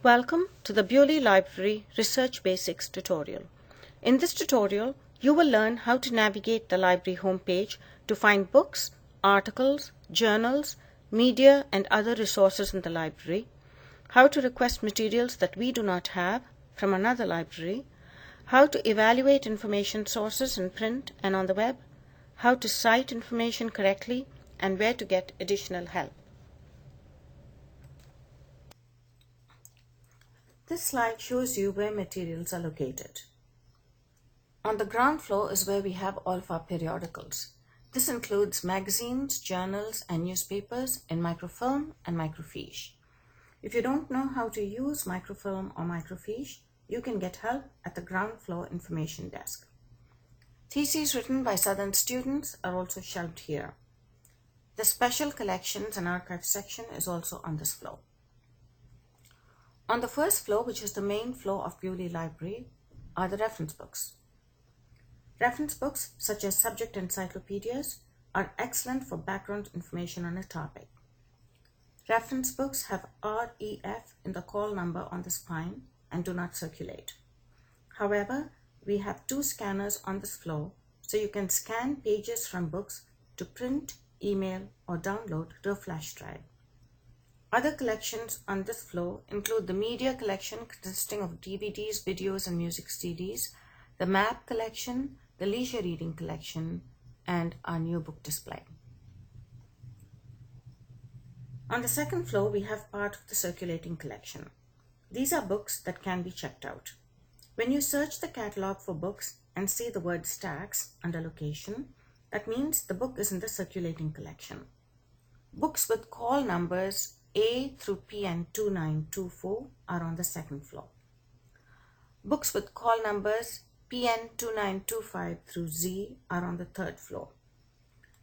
Welcome to the Buley Library Research Basics tutorial. In this tutorial, you will learn how to navigate the library homepage to find books, articles, journals, media, and other resources in the library, how to request materials that we do not have from another library, how to evaluate information sources in print and on the web, how to cite information correctly, and where to get additional help. This slide shows you where materials are located. On the ground floor is where we have all of our periodicals. This includes magazines, journals, and newspapers in microfilm and microfiche. If you don't know how to use microfilm or microfiche, you can get help at the ground floor information desk. Theses written by Southern students are also shelved here. The special collections and archives section is also on this floor. On the first floor, which is the main floor of Buley Library, are the reference books. Reference books, such as subject encyclopedias, are excellent for background information on a topic. Reference books have REF in the call number on the spine and do not circulate. However, we have two scanners on this floor, so you can scan pages from books to print, email, or download to a flash drive. Other collections on this floor include the media collection consisting of DVDs, videos, and music CDs, the map collection, the leisure reading collection, and our new book display. On the second floor, we have part of the circulating collection. These are books that can be checked out. When you search the catalog for books and see the word stacks under location, that means the book is in the circulating collection. Books with call numbers A through PN 2924 are on the second floor. Books with call numbers PN 2925 through Z are on the third floor.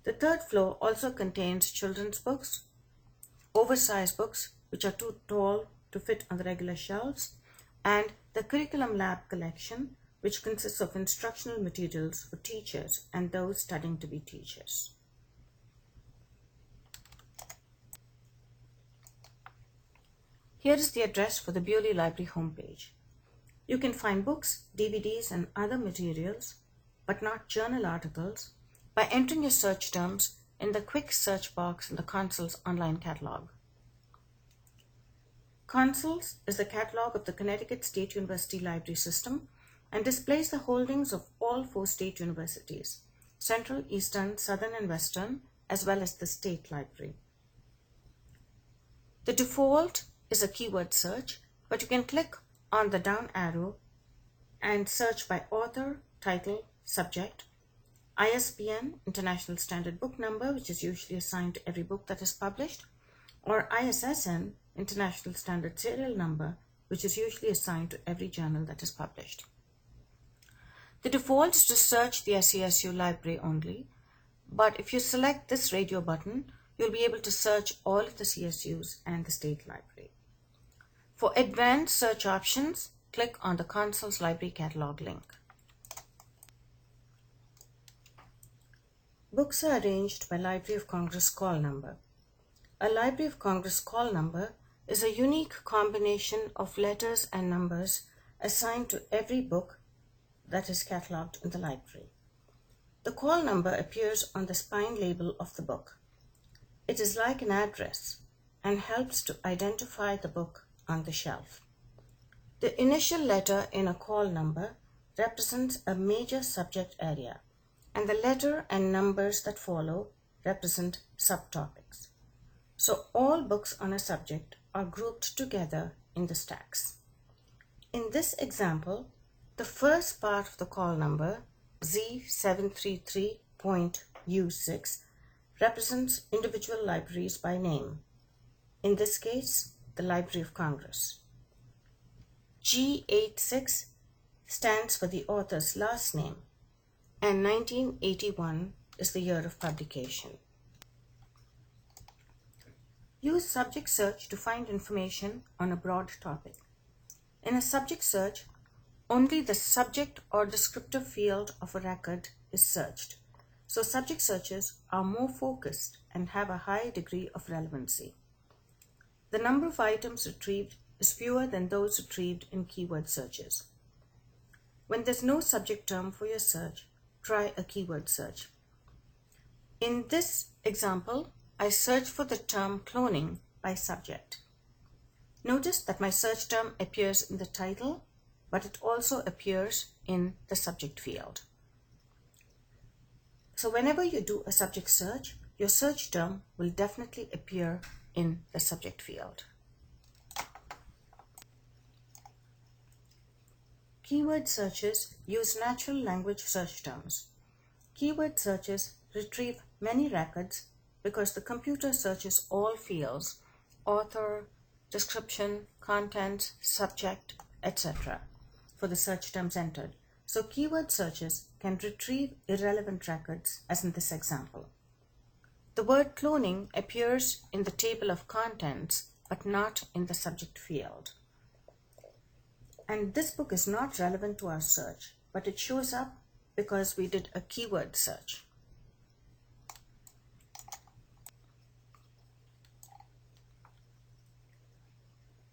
The third floor also contains children's books, oversized books which are too tall to fit on the regular shelves, and the curriculum lab collection, which consists of instructional materials for teachers and those studying to be teachers. Here is the address for the Buley Library homepage. You can find books, DVDs, and other materials, but not journal articles, by entering your search terms in the quick search box in the Consoles online catalog. Consoles is the catalog of the Connecticut State University library system and displays the holdings of all 4 state universities, Central, Eastern, Southern, and Western, as well as the State Library. The default is a keyword search, but you can click on the down arrow and search by author, title, subject, ISBN, International Standard Book Number, which is usually assigned to every book that is published, or ISSN, International Standard Serial Number, which is usually assigned to every journal that is published. The default is to search the SCSU library only, but if you select this radio button, you'll be able to search all of the CSUs and the State Library. For advanced search options, click on the Consoles Library Catalog link. Books are arranged by Library of Congress call number. A Library of Congress call number is a unique combination of letters and numbers assigned to every book that is catalogued in the library. The call number appears on the spine label of the book. It is like an address and helps to identify the book on the shelf. The initial letter in a call number represents a major subject area, and the letter and numbers that follow represent subtopics. So all books on a subject are grouped together in the stacks. In this example, the first part of the call number, Z733.U6, represents individual libraries by name. In this case, the Library of Congress. G86 stands for the author's last name, and 1981 is the year of publication. Use subject search to find information on a broad topic. In a subject search, only the subject or descriptive field of a record is searched, so subject searches are more focused and have a high degree of relevancy. The number of items retrieved is fewer than those retrieved in keyword searches. When there's no subject term for your search, try a keyword search. In this example, I search for the term cloning by subject. Notice that my search term appears in the title, but it also appears in the subject field. So whenever you do a subject search, your search term will definitely appear in the subject field. Keyword searches use natural language search terms. Keyword searches retrieve many records because the computer searches all fields, author, description, content, subject, etc. for the search terms entered. So keyword searches can retrieve irrelevant records, as in this example. The word cloning appears in the table of contents, but not in the subject field. And this book is not relevant to our search, but it shows up because we did a keyword search.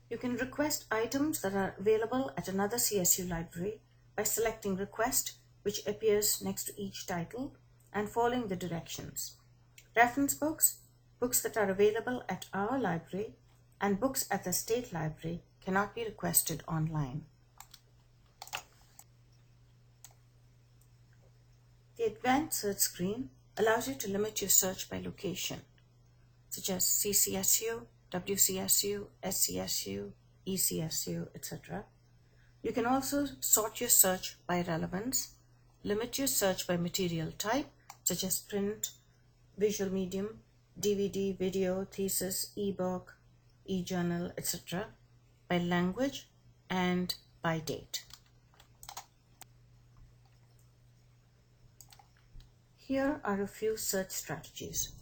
You can request items that are available at another CSU library by selecting Request, which appears next to each title, and following the directions. Reference books, books that are available at our library, and books at the state library cannot be requested online. The Advanced Search screen allows you to limit your search by location, such as CCSU, WCSU, SCSU, ECSU, etc. You can also sort your search by relevance, limit your search by material type, such as print, visual medium, DVD, video, thesis, ebook, e-journal, etc., by language, and by date. Here are a few search strategies.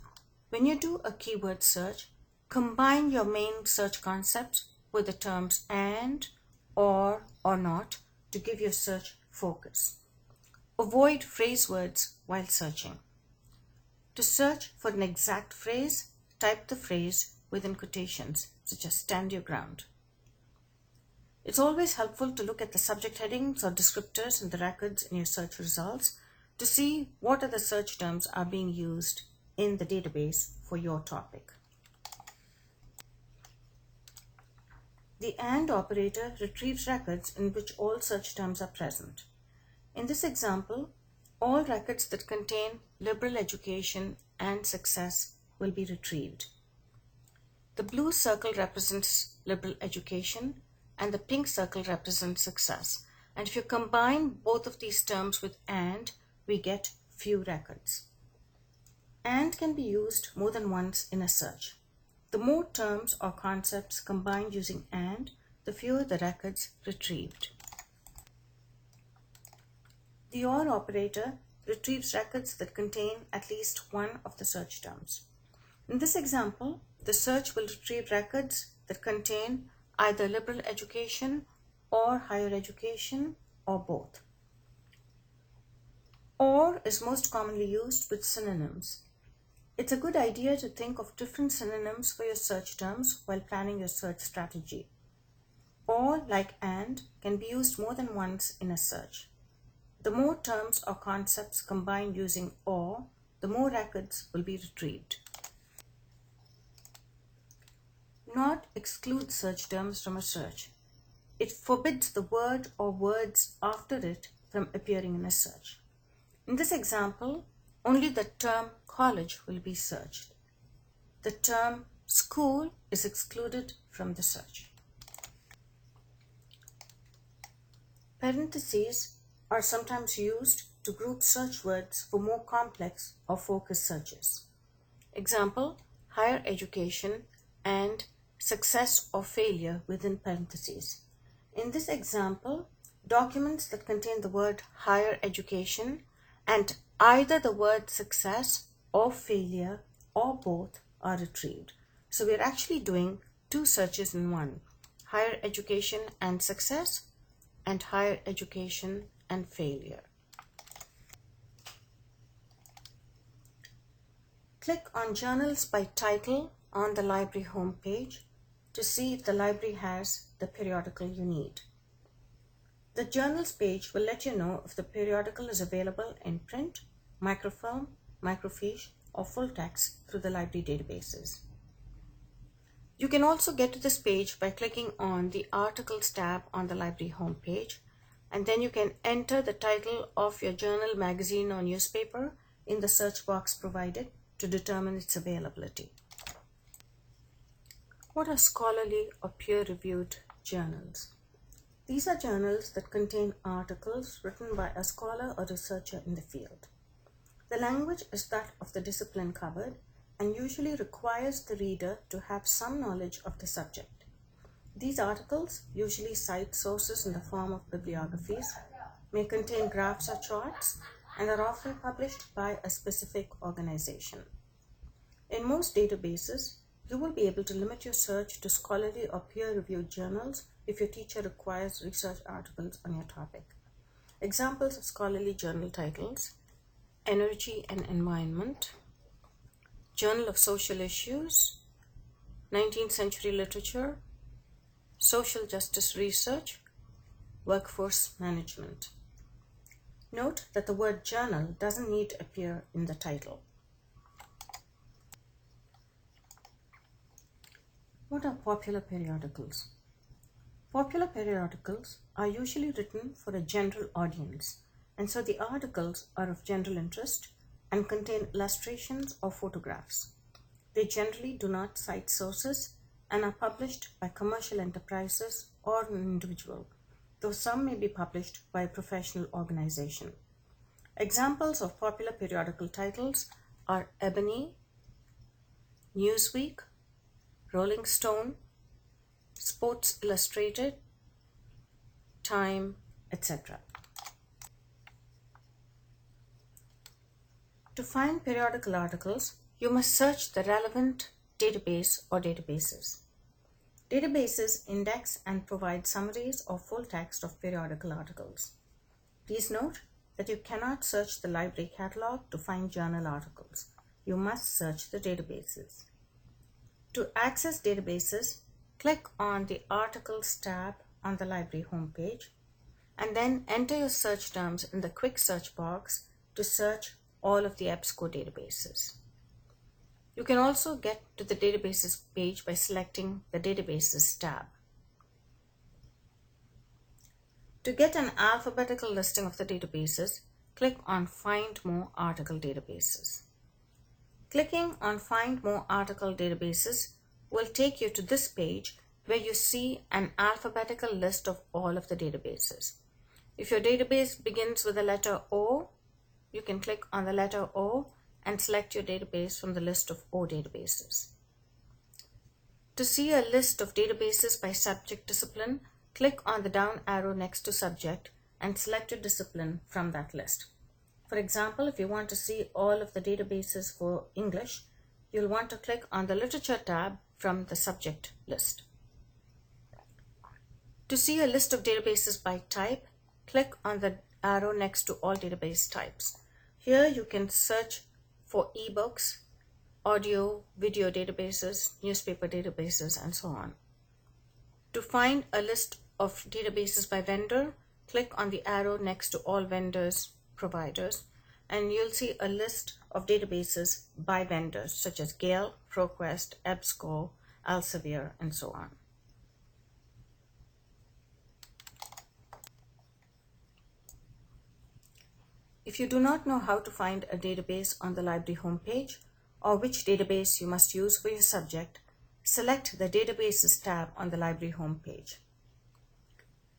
When you do a keyword search, combine your main search concepts with the terms and, or not to give your search focus. Avoid phrase words while searching. To search for an exact phrase, type the phrase within quotations, such as stand your ground. It's always helpful to look at the subject headings or descriptors in the records in your search results to see what other search terms are being used in the database for your topic. The AND operator retrieves records in which all search terms are present. In this example, all records that contain liberal education and success will be retrieved. The blue circle represents liberal education and the pink circle represents success. And if you combine both of these terms with AND, we get few records. AND can be used more than once in a search. The more terms or concepts combined using AND, the fewer the records retrieved. The OR operator retrieves records that contain at least one of the search terms. In this example, the search will retrieve records that contain either liberal education or higher education or both. OR is most commonly used with synonyms. It's a good idea to think of different synonyms for your search terms while planning your search strategy. OR, like AND, can be used more than once in a search. The more terms or concepts combined using OR, the more records will be retrieved. NOT excludes search terms from a search. It forbids the word or words after it from appearing in a search. In this example, only the term college will be searched. The term school is excluded from the search. Parentheses are sometimes used to group search words for more complex or focused searches. Example, higher education and success or failure within parentheses. In this example, documents that contain the word higher education and either the word success or failure or both are retrieved. So we're actually doing two searches in one: higher education and success and higher education and failure. Click on Journals by title on the library homepage to see if the library has the periodical you need. The journals page will let you know if the periodical is available in print, microfilm, microfiche, or full text through the library databases. You can also get to this page by clicking on the Articles tab on the library homepage, and then you can enter the title of your journal, magazine, or newspaper in the search box provided to determine its availability. What are scholarly or peer-reviewed journals? These are journals that contain articles written by a scholar or researcher in the field. The language is that of the discipline covered and usually requires the reader to have some knowledge of the subject. These articles usually cite sources in the form of bibliographies, may contain graphs or charts, and are often published by a specific organization. In most databases, you will be able to limit your search to scholarly or peer-reviewed journals if your teacher requires research articles on your topic. Examples of scholarly journal titles: Energy and Environment, Journal of Social Issues, 19th Century Literature, Social Justice Research, Workforce Management. Note that the word journal doesn't need to appear in the title. What are popular periodicals? Popular periodicals are usually written for a general audience, and so the articles are of general interest and contain illustrations or photographs. They generally do not cite sources and are published by commercial enterprises or an individual, though some may be published by a professional organization. Examples of popular periodical titles are Ebony, Newsweek, Rolling Stone, Sports Illustrated, Time, etc. To find periodical articles, you must search the relevant database or databases. Databases index and provide summaries or full text of periodical articles. Please note that you cannot search the library catalog to find journal articles. You must search the databases. To access databases, click on the Articles tab on the library homepage, and then enter your search terms in the quick search box to search all of the EBSCO databases. You can also get to the databases page by selecting the Databases tab. To get an alphabetical listing of the databases, click on Find More Article Databases. Clicking on Find More Article Databases will take you to this page where you see an alphabetical list of all of the databases. If your database begins with the letter O, you can click on the letter O and select your database from the list of O databases. To see a list of databases by subject discipline, click on the down arrow next to subject and select your discipline from that list. For example, if you want to see all of the databases for English, you'll want to click on the Literature tab from the subject list. To see a list of databases by type, click on the arrow next to all database types. Here you can search for ebooks, audio, video databases, newspaper databases, and so on. To find a list of databases by vendor, click on the arrow next to all vendors providers, and you'll see a list of databases by vendors such as Gale, ProQuest, EBSCO, Elsevier, and so on. If you do not know how to find a database on the library homepage or which database you must use for your subject, select the Databases tab on the library homepage.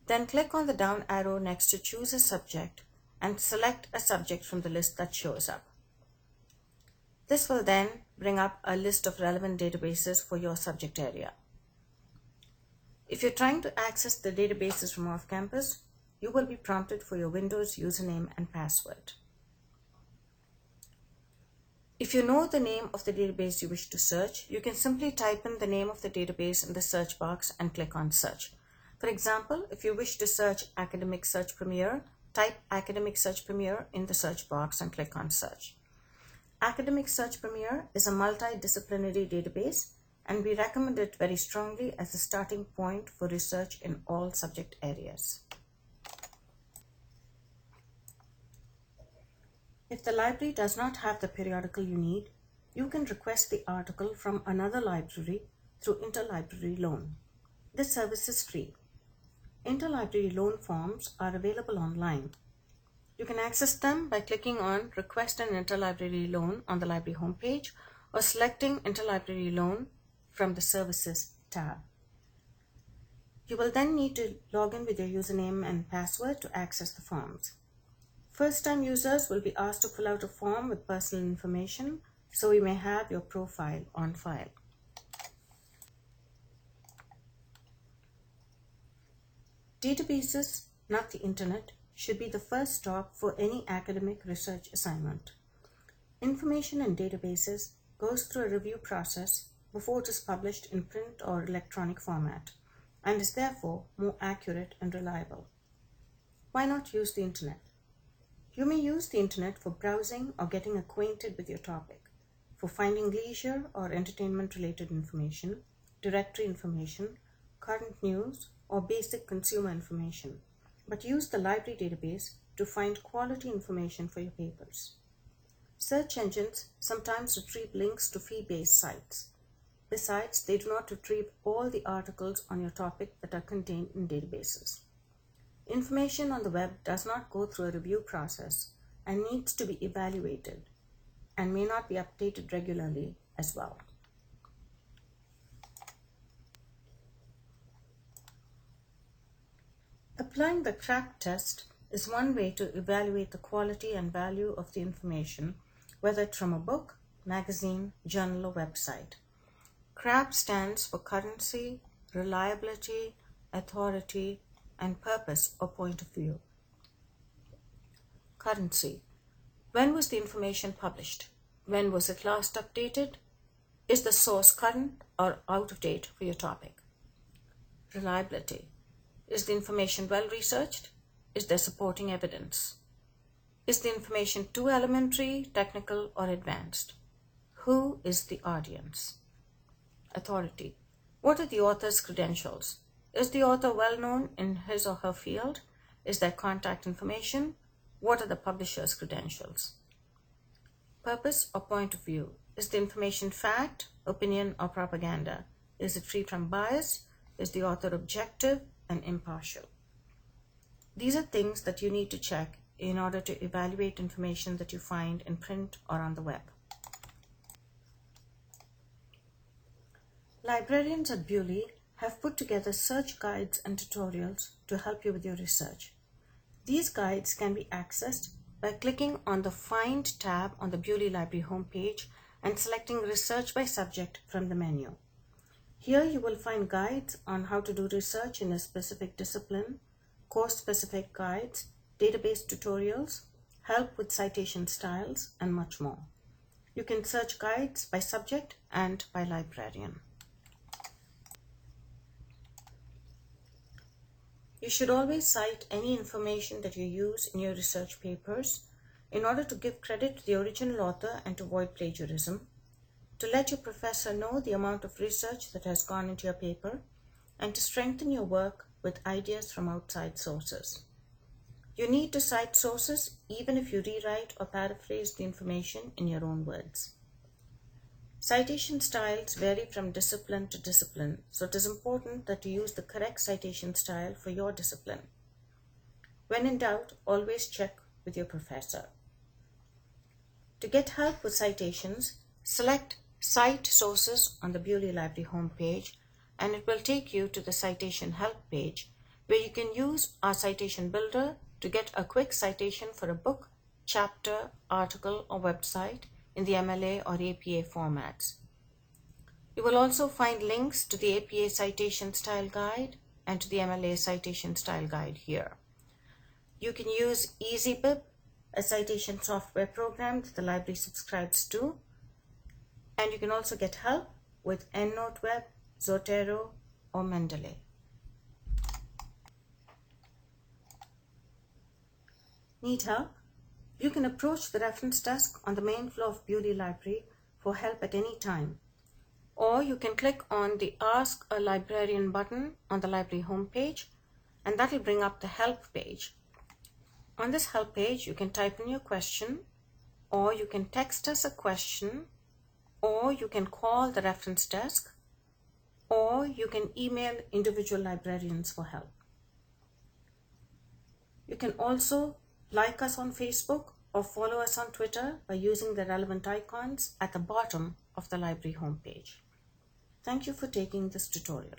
Then click on the down arrow next to Choose a Subject and select a subject from the list that shows up. This will then bring up a list of relevant databases for your subject area. If you're trying to access the databases from off-campus, you will be prompted for your Windows username and password. If you know the name of the database you wish to search, you can simply type in the name of the database in the search box and click on Search. For example, if you wish to search Academic Search Premier, type Academic Search Premier in the search box and click on Search. Academic Search Premier is a multidisciplinary database and we recommend it very strongly as a starting point for research in all subject areas. If the library does not have the periodical you need, you can request the article from another library through interlibrary loan. This service is free. Interlibrary loan forms are available online. You can access them by clicking on Request an Interlibrary Loan on the library homepage or selecting Interlibrary Loan from the Services tab. You will then need to log in with your username and password to access the forms. First-time users will be asked to fill out a form with personal information so we may have your profile on file. Databases, not the internet, should be the first stop for any academic research assignment. Information in databases goes through a review process before it is published in print or electronic format and is therefore more accurate and reliable. Why not use the internet? You may use the internet for browsing or getting acquainted with your topic, for finding leisure or entertainment-related information, directory information, current news, or basic consumer information, but use the library database to find quality information for your papers. Search engines sometimes retrieve links to fee-based sites. Besides, they do not retrieve all the articles on your topic that are contained in databases. Information on the web does not go through a review process and needs to be evaluated and may not be updated regularly as well. Applying the CRAC test is one way to evaluate the quality and value of the information, whether it's from a book, magazine, journal, or website. CRAB stands for currency, reliability, authority, and purpose or point of view. Currency. When was the information published? When was it last updated? Is the source current or out of date for your topic? Reliability. Is the information well researched? Is there supporting evidence? Is the information too elementary, technical, or advanced? Who is the audience? Authority. What are the author's credentials? Is the author well known in his or her field? Is there contact information? What are the publisher's credentials? Purpose or point of view. Is the information fact, opinion, or propaganda? Is it free from bias? Is the author objective and impartial? These are things that you need to check in order to evaluate information that you find in print or on the web. Librarians at Buley have put together search guides and tutorials to help you with your research. These guides can be accessed by clicking on the Find tab on the Buley Library homepage and selecting Research by Subject from the menu. Here you will find guides on how to do research in a specific discipline, course-specific guides, database tutorials, help with citation styles, and much more. You can search guides by subject and by librarian. You should always cite any information that you use in your research papers in order to give credit to the original author and to avoid plagiarism, to let your professor know the amount of research that has gone into your paper, and to strengthen your work with ideas from outside sources. You need to cite sources even if you rewrite or paraphrase the information in your own words. Citation styles vary from discipline to discipline, so it is important that you use the correct citation style for your discipline. When in doubt, always check with your professor. To get help with citations, select Cite Sources on the Buley Library homepage, and it will take you to the Citation Help page, where you can use our citation builder to get a quick citation for a book, chapter, article, or website in the MLA or APA formats. You will also find links to the APA Citation Style Guide and to the MLA Citation Style Guide here. You can use EasyBib, a citation software program that the library subscribes to, and you can also get help with EndNoteWeb, Zotero, or Mendeley. Need help? You can approach the reference desk on the main floor of Buley Library for help at any time. or you can click on the Ask a Librarian button on the library homepage, and that will bring up the help page. On this help page, you can type in your question, or you can text us a question, or you can call the reference desk, or you can email individual librarians for help. You can also like us on Facebook or follow us on Twitter by using the relevant icons at the bottom of the library homepage. Thank you for taking this tutorial.